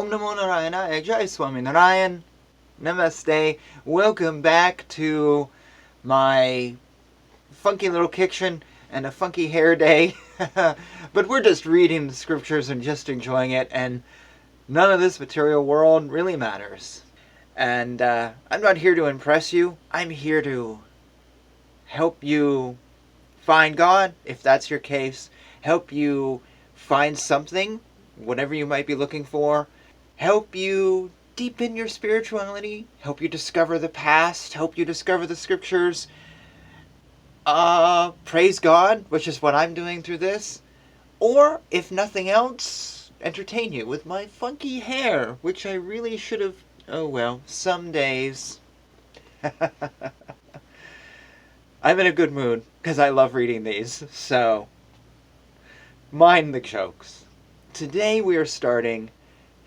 Om Namo Narayana, Jai Swami Narayan, Namaste. Welcome back to my funky little kitchen and a funky hair day. But we're just reading the scriptures and just enjoying it, and none of this material world really matters. And I'm not here to impress you. I'm here to help you find God, if that's your case. Help you find something, whatever you might be looking for. Help you deepen your spirituality. Help you discover the past. Help you discover the scriptures. Praise God, which is what I'm doing through this. Or, if nothing else, entertain you with my funky hair, which I really should have... Oh well, some days. I'm in a good mood, because I love reading these, so mind the jokes. Today we are starting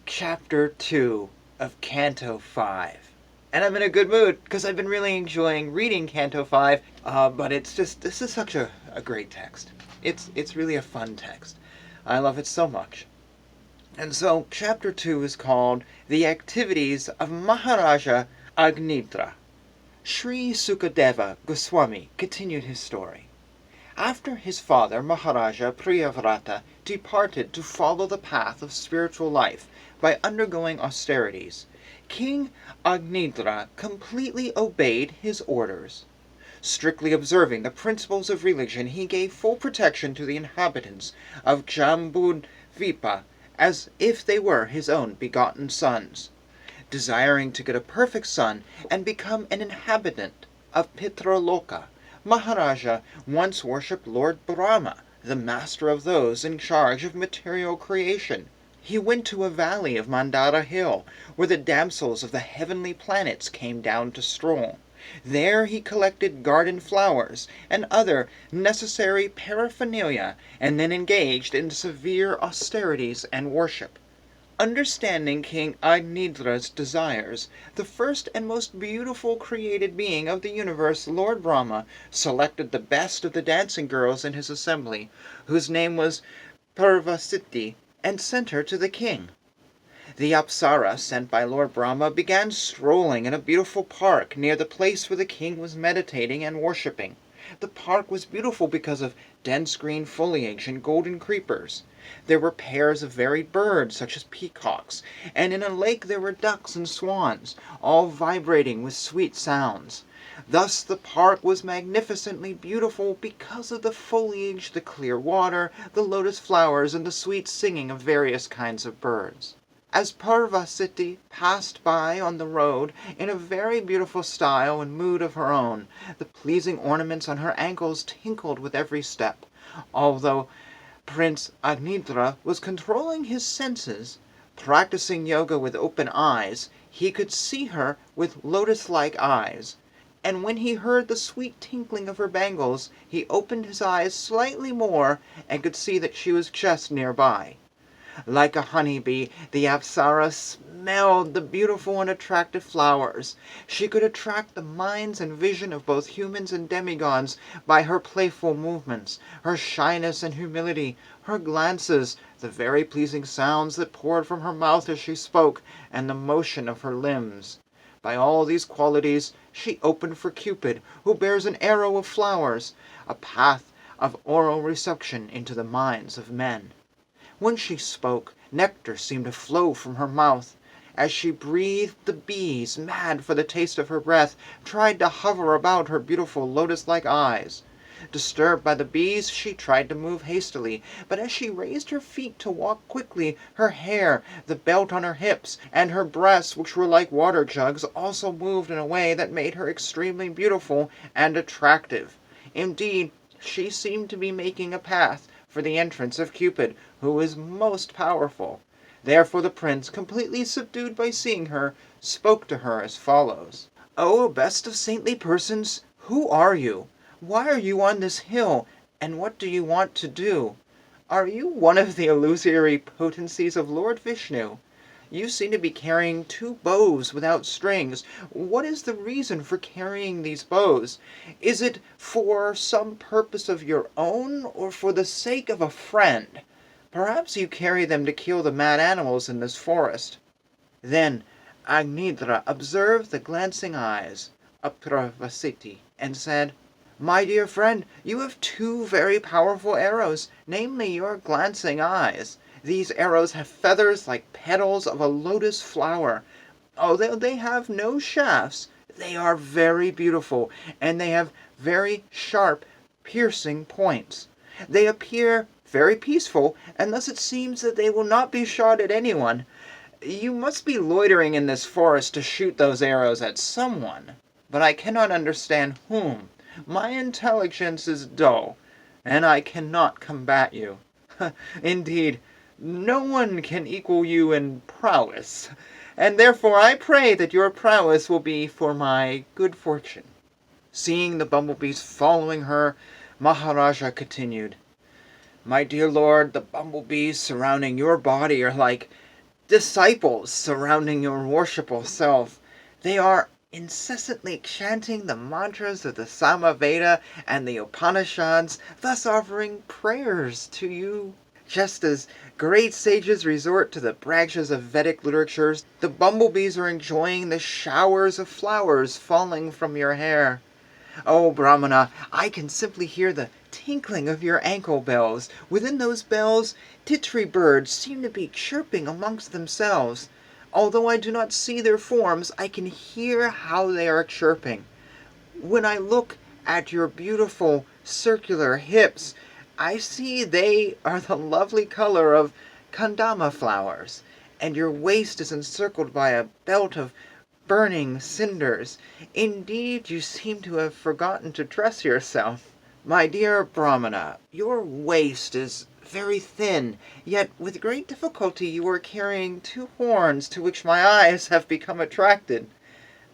Chapter 2 of Canto 5. And I'm in a good mood, because I've been really enjoying reading Canto 5, but this is such a great text. It's really a fun text. I love it so much. And so, Chapter 2 is called The Activities of Maharaja Agnidhra. Sri Sukadeva Goswami continued his story. After his father, Maharaja Priyavrata, departed to follow the path of spiritual life by undergoing austerities, King Agnidhra completely obeyed his orders. Strictly observing the principles of religion, he gave full protection to the inhabitants of Jambudvipa as if they were his own begotten sons. Desiring to get a perfect son and become an inhabitant of Pitraloka, Maharaja once worshipped Lord Brahma, the master of those in charge of material creation. He went to a valley of Mandara Hill, where the damsels of the heavenly planets came down to stroll. There he collected garden flowers and other necessary paraphernalia, and then engaged in severe austerities and worship. Understanding King Agnidra's desires, the first and most beautiful created being of the universe, Lord Brahma, selected the best of the dancing girls in his assembly, whose name was Parvasiti, and sent her to the king. The Apsara sent by Lord Brahma began strolling in a beautiful park near the place where the king was meditating and worshipping. The park was beautiful because of dense green foliage and golden creepers. There were pairs of varied birds, such as peacocks, and in a lake there were ducks and swans, all vibrating with sweet sounds. Thus the park was magnificently beautiful because of the foliage, the clear water, the lotus flowers, and the sweet singing of various kinds of birds. As Parvasiti passed by on the road, in a very beautiful style and mood of her own, the pleasing ornaments on her ankles tinkled with every step. Although Prince Agnidhra was controlling his senses, practicing yoga with open eyes, he could see her with lotus-like eyes. And when he heard the sweet tinkling of her bangles, he opened his eyes slightly more and could see that she was just nearby. Like a honeybee, the Apsara smelled the beautiful and attractive flowers. She could attract the minds and vision of both humans and demigods by her playful movements, her shyness and humility, her glances, the very pleasing sounds that poured from her mouth as she spoke, and the motion of her limbs. By all these qualities she opened for Cupid, who bears an arrow of flowers, a path of oral reception into the minds of men. When she spoke, nectar seemed to flow from her mouth. As she breathed, the bees, mad for the taste of her breath, tried to hover about her beautiful lotus-like eyes. Disturbed by the bees, she tried to move hastily, but as she raised her feet to walk quickly, her hair, the belt on her hips, and her breasts, which were like water jugs, also moved in a way that made her extremely beautiful and attractive. Indeed, she seemed to be making a path for the entrance of Cupid, who is most powerful. Therefore the prince, completely subdued by seeing her, spoke to her as follows. "O best of saintly persons, who are you? Why are you on this hill, and what do you want to do? Are you one of the illusory potencies of Lord Vishnu? You seem to be carrying 2 bows without strings. What is the reason for carrying these bows? Is it for some purpose of your own, or for the sake of a friend? Perhaps you carry them to kill the mad animals in this forest. Then Agnidhra observed the glancing eyes of Pravasiti and said, "My dear friend, you have two very powerful arrows, namely your glancing eyes. These arrows have feathers like petals of a lotus flower. Although they have no shafts, they are very beautiful, and they have very sharp, piercing points. They appear very peaceful, and thus it seems that they will not be shot at anyone. You must be loitering in this forest to shoot those arrows at someone, but I cannot understand whom. My intelligence is dull, and I cannot combat you. Indeed, no one can equal you in prowess, and therefore I pray that your prowess will be for my good fortune." Seeing the bumblebees following her, Maharaja continued, "My dear lord, the bumblebees surrounding your body are like disciples surrounding your worshipful self. They are incessantly chanting the mantras of the Samaveda and the Upanishads, thus offering prayers to you. Just as great sages resort to the branches of Vedic literatures, the bumblebees are enjoying the showers of flowers falling from your hair. Oh, Brahmana, I can simply hear the tinkling of your ankle bells. Within those bells, titri birds seem to be chirping amongst themselves. Although I do not see their forms, I can hear how they are chirping. When I look at your beautiful circular hips, I see they are the lovely color of kandama flowers, and your waist is encircled by a belt of burning cinders. Indeed, you seem to have forgotten to dress yourself. My dear Brahmana, your waist is very thin, yet with great difficulty you are carrying two horns to which my eyes have become attracted.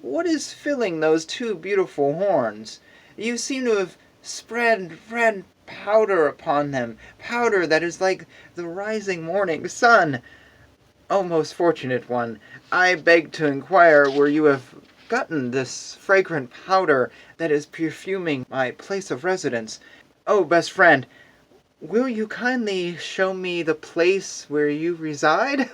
What is filling those two beautiful horns? You seem to have spread red powder upon them, powder that is like the rising morning sun. O most fortunate one, I beg to inquire where you have gotten this fragrant powder that is perfuming my place of residence. Oh, best friend, will you kindly show me the place where you reside?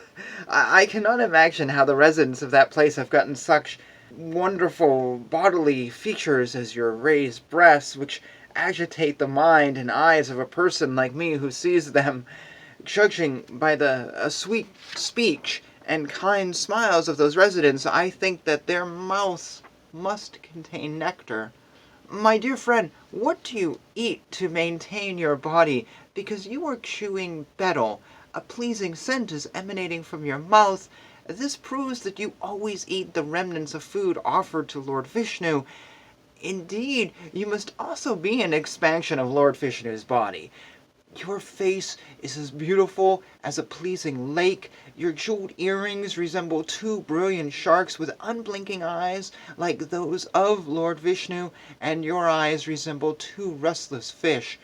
I cannot imagine how the residents of that place have gotten such wonderful bodily features as your raised breasts, which agitate the mind and eyes of a person like me who sees them. Judging by the sweet speech and kind smiles of those residents, I think that their mouths must contain nectar. My dear friend, what do you eat to maintain your body? Because you are chewing betel. A pleasing scent is emanating from your mouth. This proves that you always eat the remnants of food offered to Lord Vishnu. Indeed, you must also be an expansion of Lord Vishnu's body. Your face is as beautiful as a pleasing lake. Your jeweled earrings resemble two brilliant sharks with unblinking eyes like those of Lord Vishnu, and your eyes resemble two restless fish.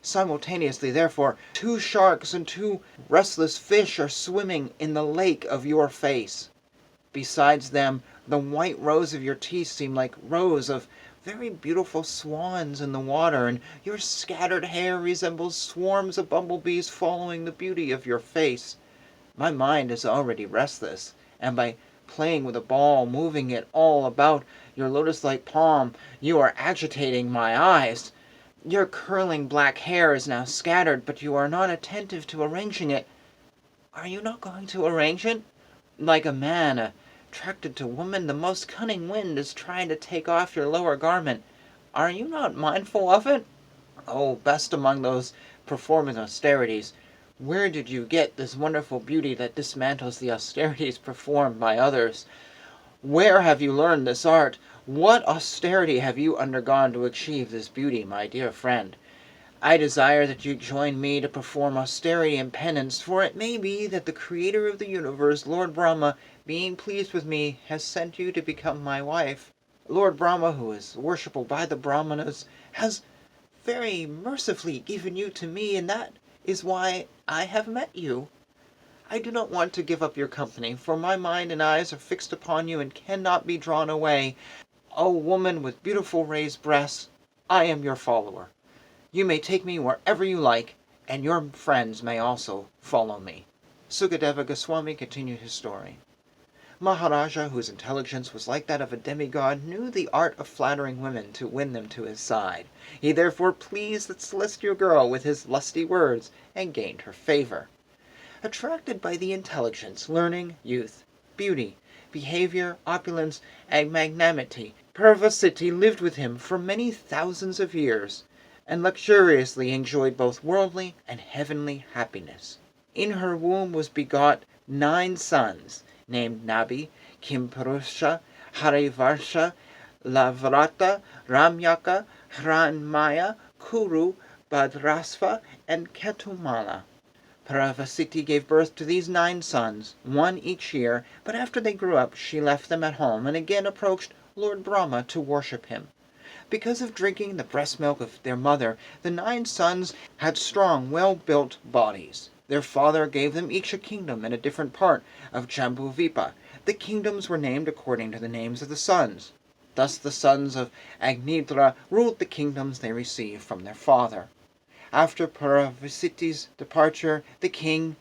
Simultaneously, therefore, two sharks and two restless fish are swimming in the lake of your face. Besides them, the white rows of your teeth seem like rows of very beautiful swans in the water, and your scattered hair resembles swarms of bumblebees following the beauty of your face. My mind is already restless, and by playing with a ball, moving it all about your lotus-like palm, you are agitating my eyes. Your curling black hair is now scattered, but you are not attentive to arranging it. Are you not going to arrange it? Like a man attracted to woman, the most cunning wind is trying to take off your lower garment. Are you not mindful of it? Oh, best among those performing austerities, where did you get this wonderful beauty that dismantles the austerities performed by others? Where have you learned this art? What austerity have you undergone to achieve this beauty, my dear friend? I desire that you join me to perform austerity and penance, for it may be that the creator of the universe, Lord Brahma, being pleased with me, has sent you to become my wife. Lord Brahma, who is worshipful by the Brahmanas, has very mercifully given you to me, and that is why I have met you. I do not want to give up your company, for my mind and eyes are fixed upon you and cannot be drawn away. O woman with beautiful raised breasts, I am your follower. You may take me wherever you like, and your friends may also follow me." Sukadeva Goswami continued his story. Maharaja, whose intelligence was like that of a demigod, knew the art of flattering women to win them to his side. He therefore pleased the celestial girl with his lusty words, and gained her favor. Attracted by the intelligence, learning, youth, beauty, behavior, opulence, and magnanimity, Parvati lived with him for many thousands of years, and luxuriously enjoyed both worldly and heavenly happiness. In her womb was begot 9 sons, named Nabi, Kimpurusha, Harivarsha, Lavrata, Ramyaka, Hranmaya, Kuru, Bhadrasva, and Ketumala. Parvati gave birth to these 9 sons, 1 each year, but after they grew up she left them at home and again approached Lord Brahma to worship him. Because of drinking the breast milk of their mother, the 9 sons had strong, well-built bodies. Their father gave them each a kingdom in a different part of Jambudvipa. The kingdoms were named according to the names of the sons. Thus the sons of Agnidhra ruled the kingdoms they received from their father. After Parvati's departure, the king,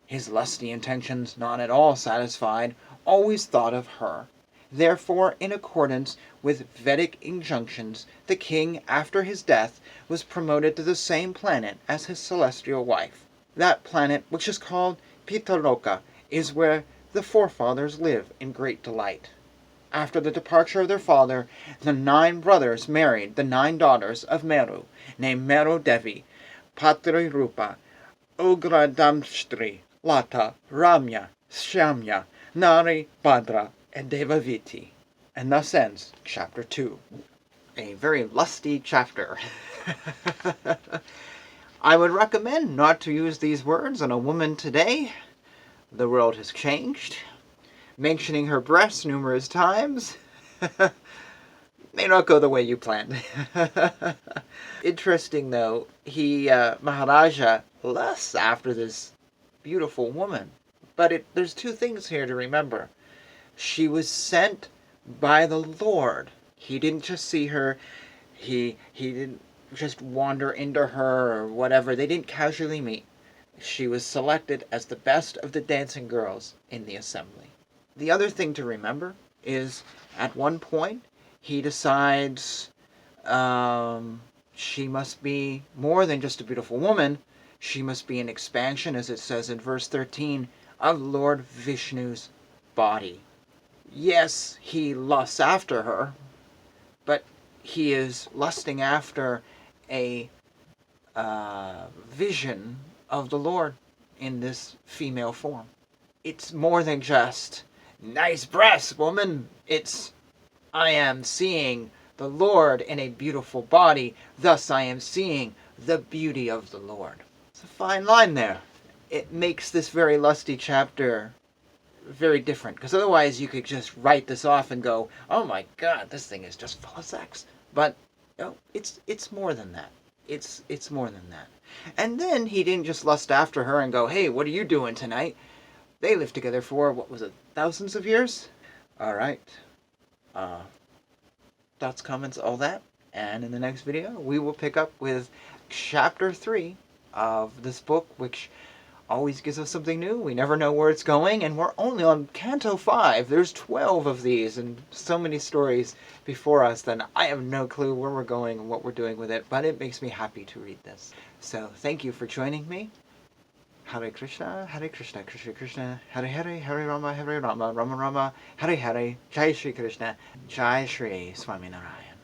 his lusty intentions not at all satisfied, always thought of her. Therefore, in accordance with Vedic injunctions, the king, after his death, was promoted to the same planet as his celestial wife. That planet, which is called Pitaloka, is where the forefathers live in great delight. After the departure of their father, the 9 brothers married the 9 daughters of Meru, named Meru Devi, Patri Rupa, Ugradamstri, Lata, Ramya, Shamya, Nari, Bhadra, and Devaviti. And thus ends chapter 2. A very lusty chapter. I would recommend not to use these words on a woman today. The world has changed. Mentioning her breasts numerous times may not go the way you planned. Interesting though, Maharaja lusts after this beautiful woman. But there's 2 things here to remember. She was sent by the Lord. He didn't just see her. He didn't just wander into her or whatever. They didn't casually meet. She was selected as the best of the dancing girls in the assembly. The other thing to remember is at one point he decides she must be more than just a beautiful woman. She must be an expansion, as it says in verse 13, of Lord Vishnu's body. Yes, he lusts after her, but he is lusting after a vision of the Lord in this female form. It's more than just, nice breasts, woman. It's, I am seeing the Lord in a beautiful body, thus I am seeing the beauty of the Lord. It's a fine line there. It makes this very lusty chapter very different, because otherwise you could just write this off and go, oh my god, this thing is just full of sex. But no, it's more than that. It's more than that. And then he didn't just lust after her and go, hey, what are you doing tonight? They lived together for, what was it, thousands of years? Alright. Thoughts, comments, all that. And in the next video, we will pick up with chapter 3 of this book, which always gives us something new. We never know where it's going, and we're only on Canto 5. There's 12 of these, and so many stories before us that I have no clue where we're going and what we're doing with it, but it makes me happy to read this. So, thank you for joining me. Hare Krishna, Krishna Krishna, Hare Hare, Hare Rama, Rama Rama, Hare Hare, Jai Shri Krishna, Jai Shri Swami Narayan.